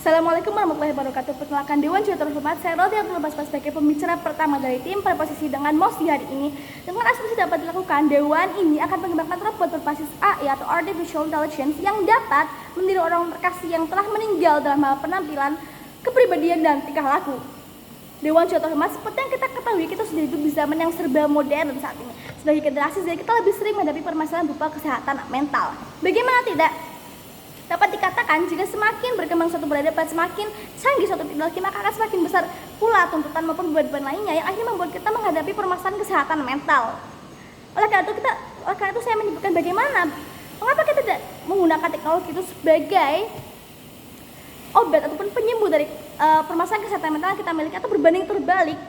Assalamualaikum warahmatullahi wabarakatuh. Perkenalkan Dewan Juru Terhormat, saya Rodia Tulubas sebagai pembicara pertama dari tim berposisi dengan MOSI hari ini. Dengan asumsi dapat dilakukan, Dewan ini akan mengembangkan robot berbasis AI atau Artificial Intelligence yang dapat meniru orang terkasih yang telah meninggal dalam hal penampilan, kepribadian, dan tingkah laku. Dewan Juru Terhormat, seperti yang kita ketahui, kita sudah hidup di zaman yang serba modern saat ini. Sebagai generasi Z, kita lebih sering menghadapi permasalahan berupa kesehatan mental. Bagaimana tidak? Dapat dikatakan jika semakin berkembang suatu peradaban, semakin canggih suatu teknologi, maka akan semakin besar pula tuntutan maupun beban lainnya yang akhirnya membuat kita menghadapi permasalahan kesehatan mental. Oleh karena itu saya menyebutkan mengapa kita tidak menggunakan teknologi itu sebagai obat ataupun penyembuh dari permasalahan kesehatan mental yang kita miliki, atau berbanding terbalik,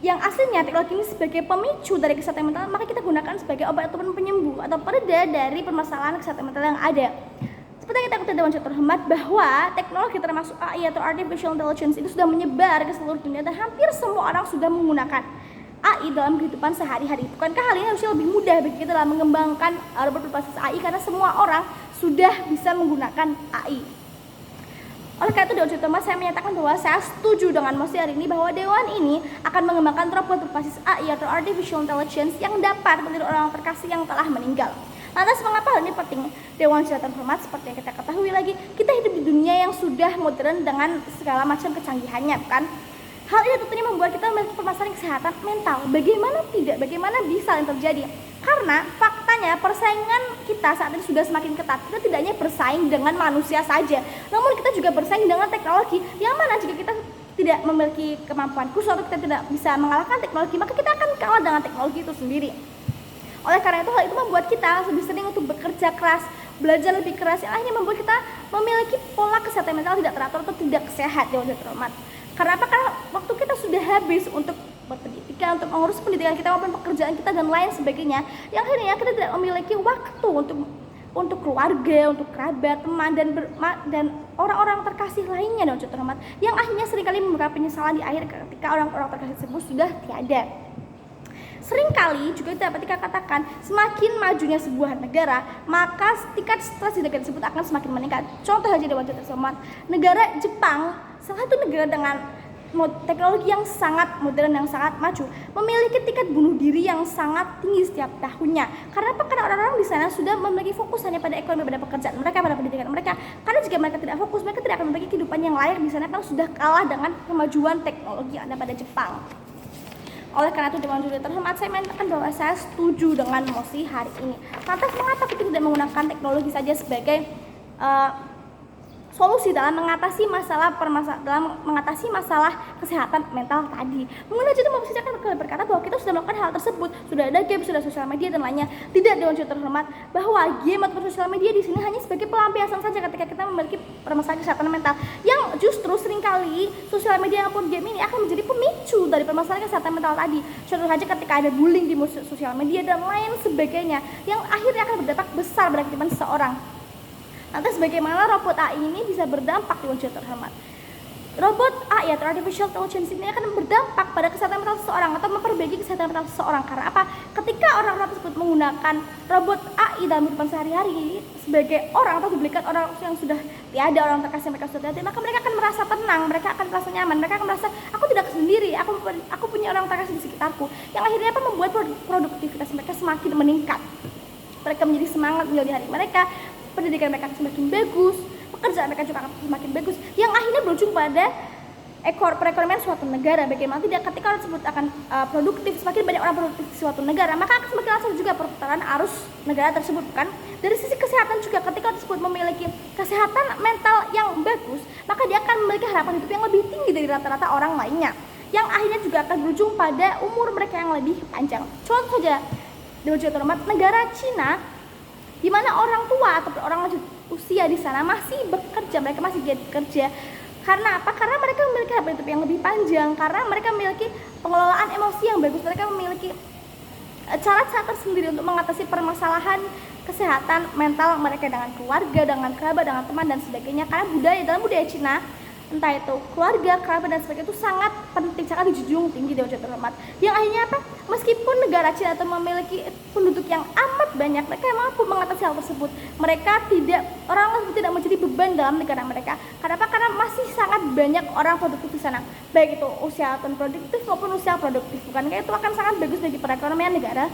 yang aslinya teknologi ini sebagai pemicu dari kesehatan mental, maka kita gunakan sebagai obat ataupun penyembuh atau pereda dari permasalahan kesehatan mental yang ada. Seperti yang kita ketahui Dewan Juru Terhormat, bahwa teknologi termasuk AI atau Artificial Intelligence itu sudah menyebar ke seluruh dunia dan hampir semua orang sudah menggunakan AI dalam kehidupan sehari-hari. Bukankah hal ini harusnya lebih mudah bagi kita dalam mengembangkan robot berbasis AI, karena semua orang sudah bisa menggunakan AI. Oleh karena itu Dewan Juru Terhormat, saya menyatakan bahwa saya setuju dengan MOSI hari ini bahwa Dewan ini akan mengembangkan robot berbasis AI atau Artificial Intelligence yang dapat meniru orang terkasih yang telah meninggal. Lantas mengapa hal ini penting? Dewan Juru Terhormat, seperti yang kita ketahui lagi, kita hidup di dunia yang sudah modern dengan segala macam kecanggihannya, kan? Hal ini tentunya membuat kita memiliki permasalahan kesehatan mental. Bagaimana tidak? Bagaimana bisa yang terjadi? Karena faktanya persaingan kita saat ini sudah semakin ketat. Kita tidak hanya bersaing dengan manusia saja, namun kita juga bersaing dengan teknologi. Yang mana jika kita tidak memiliki kemampuan khusus atau kita tidak bisa mengalahkan teknologi, maka kita akan kalah dengan teknologi itu sendiri. Oleh karena itu, hal itu membuat kita lebih sering untuk bekerja keras, belajar lebih keras, yang akhirnya membuat kita memiliki pola kesehatan mental tidak teratur atau tidak sehat. Dewan Juru Terhormat. Karena apa? Karena waktu kita sudah habis untuk berpendidikan, untuk mengurus pendidikan kita maupun pekerjaan kita dan lain sebagainya, yang akhirnya kita tidak memiliki waktu untuk keluarga, untuk kerabat, teman, dan orang-orang terkasih lainnya. Dewan Juru Terhormat, yang akhirnya seringkali memberikan penyesalan di akhir ketika orang-orang terkasih tersebut sudah tiada. Seringkali juga dapat dikatakan semakin majunya sebuah negara, maka tingkat stres di negara tersebut akan semakin meningkat. Contoh saja Dewan Juru Terhormat, negara Jepang, salah satu negara dengan teknologi yang sangat modern, yang sangat maju, memiliki tingkat bunuh diri yang sangat tinggi setiap tahunnya. Karena apa? Karena orang-orang di sana sudah memiliki fokus hanya pada ekonomi, pada pekerjaan mereka, pada pendidikan mereka. Karena jika mereka tidak fokus, mereka tidak akan memiliki kehidupan yang layak di sana, karena sudah kalah dengan kemajuan teknologi yang ada pada Jepang. Oleh karena itu Dewan Juru Terhormat, saya menyatakan bahwa saya setuju dengan MOSI hari ini. Lantas mengapa kita tidak menggunakan teknologi saja sebagai solusi dalam mengatasi masalah kesehatan mental tadi? Mungkin aja itu MOSI akan berkata bahwa kita sudah melakukan hal tersebut, sudah ada game, sudah sosial media dan lainnya. Tidak, Dewan Juru Terhormat, bahwa game atau sosial media di sini hanya sebagai pelampiasan saja ketika kita memiliki permasalahan kesehatan mental, yang justru seringkali sosial media maupun game ini akan menjadi pemicu dari permasalahan kesehatan mental tadi. Contoh saja ketika ada bullying di sosial media dan lain sebagainya, yang akhirnya akan berdampak besar pada kehidupan seseorang. Lantas bagaimana robot AI ini bisa berdampak di Dewan Juru Terhormat? Robot AI atau Artificial Intelligence ini akan berdampak pada kesehatan mental seseorang atau memperbaiki kesehatan mental seseorang. Karena apa? Ketika orang-orang tersebut menggunakan robot AI dalam kehidupan sehari-hari sebagai orang atau duplikat orang yang sudah tiada, orang terkasih mereka sudah tiada, maka mereka akan merasa tenang, mereka akan merasa nyaman, mereka akan merasa aku tidak sendiri, aku punya orang terkasih di sekitarku, yang akhirnya apa? Membuat produktivitas mereka semakin meningkat. Mereka menjadi semangat menjalani hari mereka, pendidikan mereka semakin bagus, pekerjaan mereka juga akan semakin bagus, yang akhirnya berujung pada perekonomian suatu negara. Bagaimana tidak, ketika orang tersebut akan produktif, semakin banyak orang produktif di suatu negara, maka akan semakin langsung juga perputaran arus negara tersebut, kan? Dari sisi kesehatan juga, ketika orang tersebut memiliki kesehatan mental yang bagus, maka dia akan memiliki harapan hidup yang lebih tinggi dari rata-rata orang lainnya, yang akhirnya juga akan berujung pada umur mereka yang lebih panjang. Contoh saja Dewan Juru Terhormat, negara Cina, di mana orang tua atau orang lanjut usia di sana masih bekerja, mereka masih giat bekerja. Karena apa? Karena mereka memiliki harapan hidup yang lebih panjang, karena mereka memiliki pengelolaan emosi yang bagus, mereka memiliki cara-cara tersendiri untuk mengatasi permasalahan kesehatan mental mereka dengan keluarga, dengan kerabat, dengan teman dan sebagainya. Karena dalam budaya Cina, entah itu keluarga, kerabat dan sebagainya, itu sangat penting, sangat dijunjung tinggi Dewan Juru Terhormat. Yang akhirnya apa? Meskipun negara Cina itu memiliki penduduk yang amat banyak, mereka mampu mengatasi hal tersebut. Orang tersebut tidak menjadi beban dalam negara mereka. Karena apa? Karena masih banyak orang produktif di sana, baik itu usia non produktif maupun usia produktif. Bukankah itu akan sangat bagus bagi perekonomian negara?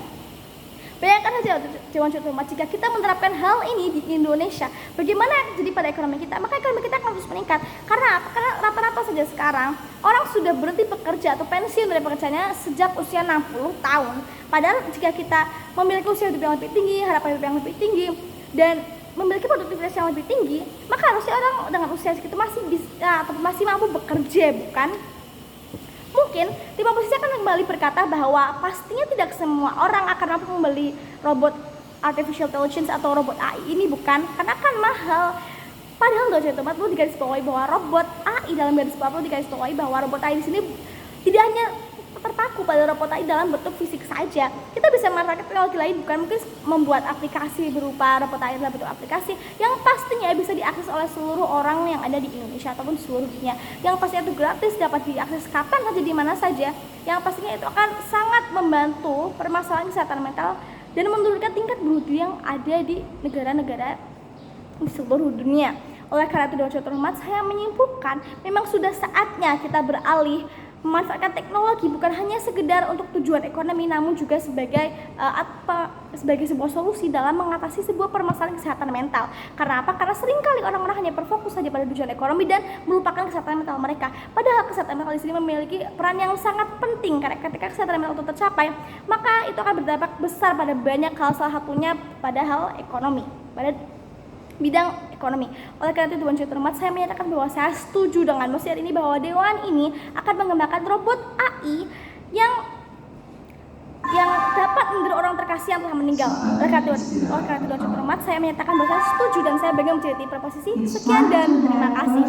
Bayangkan saja Dewan Cermat, jika kita menerapkan hal ini di Indonesia, bagaimana yang terjadi pada ekonomi kita? Maka ekonomi kita akan terus meningkat. Karena apa? Karena rata-rata saja sekarang orang sudah berhenti bekerja atau pensiun dari pekerjaannya sejak usia 60 tahun. Padahal jika kita memiliki usia hidup yang lebih tinggi, harapan hidup yang lebih tinggi, dan memiliki produktivitas yang lebih tinggi, maka harusnya orang dengan usia segitu masih bisa atau masih mampu bekerja, bukan? Mungkin tim oposisi akan kembali berkata bahwa pastinya tidak semua orang akan mampu membeli robot artificial intelligence atau robot AI ini, bukan, karena akan mahal. Padahal nggak jadi tempat, perlu digarisbawahi bahwa robot AI dalam garis bawah perlu digarisbawahi bahwa robot AI di sini tidak hanya terpaku pada robot AI dalam bentuk fisik saja. Kita bisa memanfaatkan teknologi lain, bukan, mungkin membuat aplikasi berupa robot AI dalam bentuk aplikasi yang pastinya bisa diakses oleh seluruh orang yang ada di Indonesia ataupun seluruh dunia. Yang pastinya itu gratis, dapat diakses kapan saja, di mana saja. Yang pastinya itu akan sangat membantu permasalahan kesehatan mental dan menurunkan tingkat bunuh diri yang ada di negara-negara di seluruh dunia. Oleh karena itu, Dewan Terhormat, saya menyimpulkan memang sudah saatnya kita beralih memanfaatkan teknologi bukan hanya sekedar untuk tujuan ekonomi, namun juga sebagai sebagai sebuah solusi dalam mengatasi sebuah permasalahan kesehatan mental. Karena apa? Karena seringkali orang-orang hanya berfokus saja pada tujuan ekonomi dan melupakan kesehatan mental mereka. Padahal kesehatan mental di sini memiliki peran yang sangat penting, karena ketika kesehatan mental itu tercapai, maka itu akan berdampak besar pada banyak hal, salah satunya pada hal ekonomi, pada bidang ekonomi. Oleh karena itu, Dewan Terhormat, saya menyatakan bahwa saya setuju dengan mosi hari ini bahwa Dewan ini akan mengembangkan robot AI yang dapat memberi orang terkasih yang telah meninggal. Oleh karena itu, Dewan Terhormat, saya menyatakan bahwa saya setuju dan saya bangga menjadi proposisi. Sekian dan terima kasih.